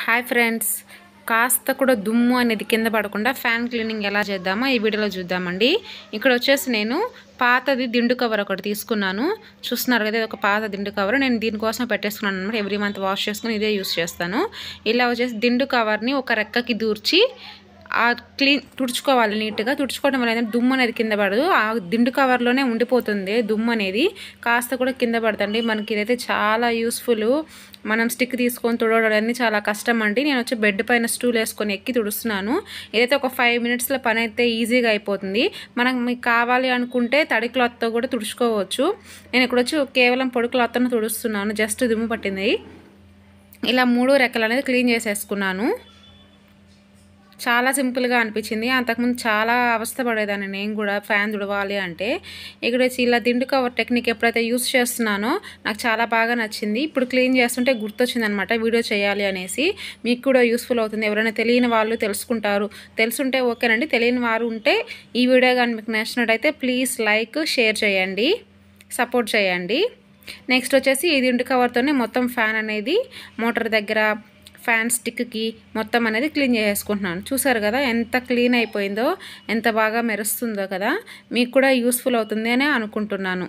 Hi friends, కాస్త కూడా దుమ్ము అనేది కింద పడకుండా ఫ్యాన్ క్లీనింగ్ ఎలా చేద్దామో ఈ వీడియోలో చూద్దామండి. ఇక్కడ వచ్చేసి నేను పాతది దిండు కవర్ ఒకటి తీసుకున్నాను. చూస్తున్నారు కదా, ఇది ఒక పాత దిండు కవర్. నేను దీనికోసం పెట్టేసుకున్నాను అనమాట. ఎవ్రీ మంత్ వాష్ చేసుకుని ఇదే యూస్ చేస్తాను. ఇలా వచ్చేసి దిండు కవర్ని ఒక రెక్కకి దూర్చి తుడుచుకోవాలి. నీట్గా తుడుచుకోవడం వల్ల ఏంటంటే దుమ్ము అనేది కింద పడదు. ఆ దిండు కవర్లోనే ఉండిపోతుంది దుమ్ము అనేది. కాస్త కూడా కింద పడదండి. మనకి ఇదైతే చాలా యూస్ఫుల్. మనం స్టిక్ తీసుకొని తుడవడానికి చాలా కష్టం అండి. నేను వచ్చి బెడ్ పైన స్టూల్ వేసుకొని ఎక్కి తుడుస్తున్నాను. ఇదైతే ఒక 5 minutesలో పని అయితే ఈజీగా అయిపోతుంది. మీకు కావాలి అనుకుంటే తడి క్లాత్తో కూడా తుడుచుకోవచ్చు. నేను ఇక్కడ వచ్చి కేవలం పొడి క్లాత్తో తుడుస్తున్నాను. జస్ట్ దుమ్ము పట్టింది. ఇలా 3 రెక్కలు అనేది క్లీన్ చేసేసుకున్నాను. చాలా సింపుల్గా అనిపించింది. అంతకుముందు చాలా అవస్థ పడేదాన్ని నేను కూడా ఫ్యాన్ తుడవాలి అంటే. ఇక్కడ వచ్చి ఇలా దిండు కవర్ టెక్నిక్ ఎప్పుడైతే యూస్ చేస్తున్నానో నాకు చాలా బాగా నచ్చింది. ఇప్పుడు క్లీన్ చేస్తుంటే గుర్తొచ్చింది అనమాట వీడియో చేయాలి అనేసి. మీకు కూడా యూస్ఫుల్ అవుతుంది. ఎవరైనా తెలియని వాళ్ళు తెలుసుకుంటారు. తెలుసుంటే ఓకేనండి. తెలియని వారు ఉంటే ఈ వీడియో కానీ మీకు నచ్చినట్టయితే ప్లీజ్ లైక్, షేర్ చేయండి, సపోర్ట్ చేయండి. నెక్స్ట్ వచ్చేసి ఈ దిండు కవర్తోనే మొత్తం ఫ్యాన్ అనేది మోటార్ దగ్గర ఫ్యాన్ స్టిక్కి మొత్తం అనేది క్లీన్ చేసుకుంటున్నాను. చూసారు కదా ఎంత క్లీన్ అయిపోయిందో, ఎంత బాగా మెరుస్తుందో కదా. మీకు కూడా యూస్ఫుల్ అవుతుంది అని అనుకుంటున్నాను.